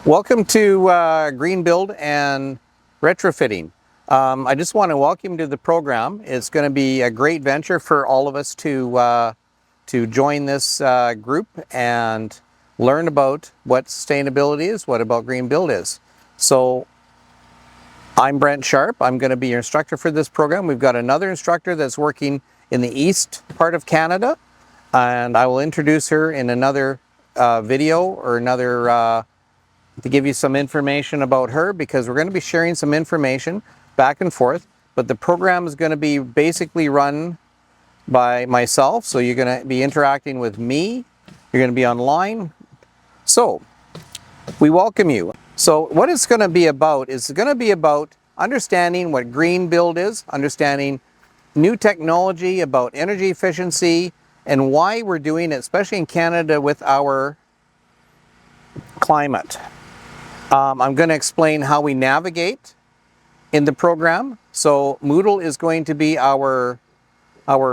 Welcome to Green Build and Retrofitting. I just want to welcome you to the program. It's going to be a great venture for all of us to join this group and learn about what sustainability is, what about Green Build is. So I'm Brent Sharp. I'm going to be your instructor for this program. We've got another instructor that's working in the east part of Canada, and I will introduce her in another video or another to give you some information about her, because we're going to be sharing some information back and forth. But the program is going to be basically run by myself, so you're going to be interacting with me. You're going to be online. So we welcome you. So what it's going to be about is going to be about understanding what Green Build is, understanding new technology about energy efficiency, and why we're doing it, especially in Canada with our climate. I'm going to explain how we navigate in the program. So Moodle is going to be our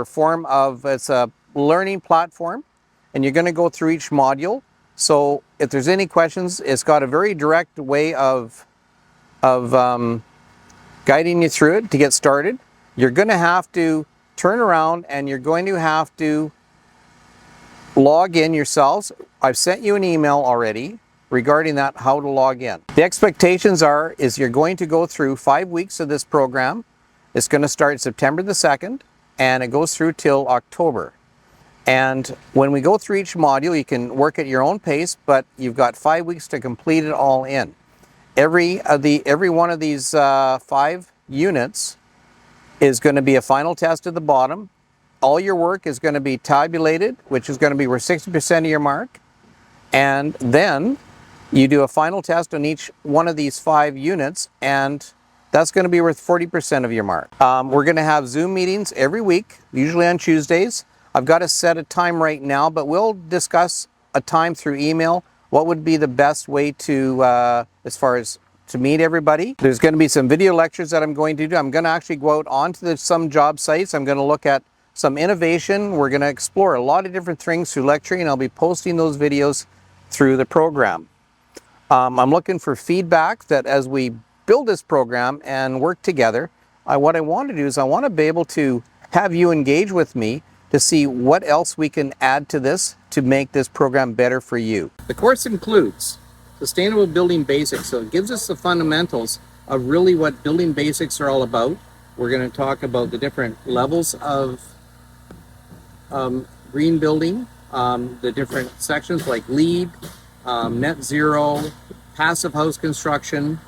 form of, it's a learning platform, and you're going to go through each module. So if there's any questions, it's got a very direct way of guiding you through it to get started. You're going to have to turn around and you're going to have to log in yourselves. I've sent you an email already regarding that, how to log in. The expectations is you're going to go through 5 weeks of this program. It's going to start September the 2nd and it goes through till October. And when we go through each module, you can work at your own pace, but you've got 5 weeks to complete it all in. Every one of these 5 units is going to be a final test at the bottom. All your work is going to be tabulated, which is going to be where 60% of your mark. And then you do a final test on each one of these 5 units, and that's going to be worth 40% of your mark. We're going to have Zoom meetings every week, usually on Tuesdays. I've got to set a time right now, but we'll discuss a time through email. What would be the best way to, as far as to meet everybody? There's going to be some video lectures that I'm going to do. I'm going to actually go out onto some job sites. I'm going to look at some innovation. We're going to explore a lot of different things through lecturing, and I'll be posting those videos through the program. I'm looking for feedback that as we build this program and work together, what I want to do is I want to be able to have you engage with me to see what else we can add to this to make this program better for you. The course includes Sustainable Building Basics, so it gives us the fundamentals of really what building basics are all about. We're going to talk about the different levels of green building, the different sections like LEED, net zero, passive house construction.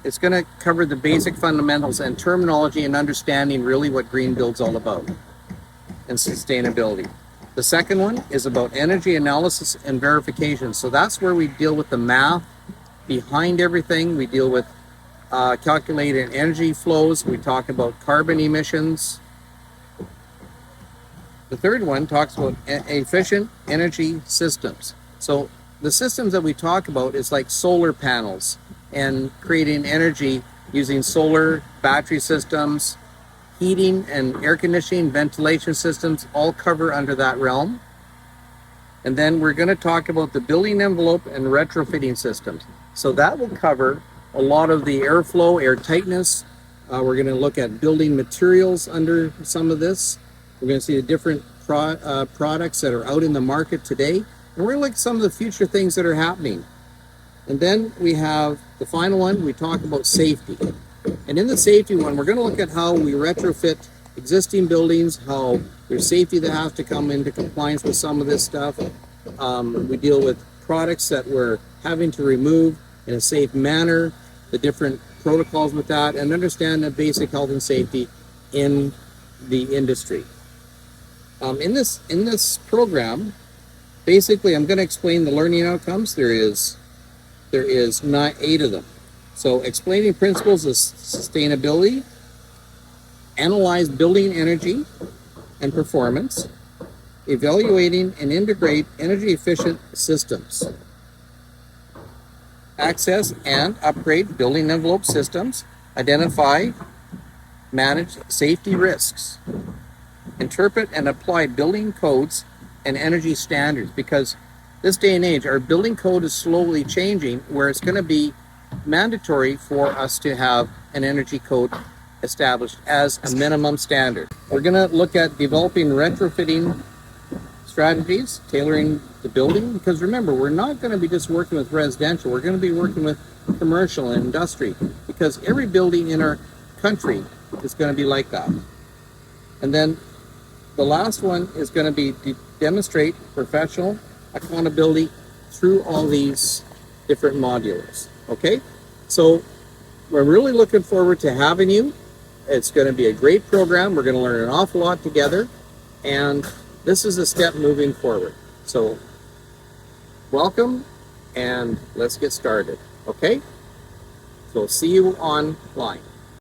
It's going to cover the basic fundamentals and terminology and understanding really what Green Build's all about and sustainability. The second one is about energy analysis and verification. So that's where we deal with the math behind everything. We deal with calculating energy flows. We talk about carbon emissions. The third one talks about efficient energy systems. So the systems that we talk about is like solar panels and creating energy using solar battery systems, heating and air conditioning, ventilation systems, all cover under that realm. And then we're going to talk about the building envelope and retrofitting systems. So that will cover a lot of the airflow, air tightness. We're going to look at building materials under some of this. We're going to see the different products that are out in the market today. And we're going to look at some of the future things that are happening. And then we have the final one, we talk about safety. And in the safety one, we're going to look at how we retrofit existing buildings, how there's safety that has to come into compliance with some of this stuff. We deal with products that we're having to remove in a safe manner, the different protocols with that, and understand the basic health and safety in the industry. In this program, basically I'm going to explain the learning outcomes. There is 8 of them. So explaining principles of sustainability, analyze building energy and performance, evaluating and integrate energy efficient systems, access and upgrade building envelope systems, identify, manage safety risks, interpret and apply building codes and energy standards, because this day and age, our building code is slowly changing where it's going to be mandatory for us to have an energy code established as a minimum standard. We're going to look at developing retrofitting strategies, tailoring the building, because remember, we're not going to be just working with residential, we're going to be working with commercial and industry, because every building in our country is going to be like that. And then the last one is going to be demonstrate professional accountability through all these different modules. Okay, so we're really looking forward to having you. It's going to be a great program. We're going to learn an awful lot together, and this is a step moving forward. So welcome, and let's get started. Okay, so see you online.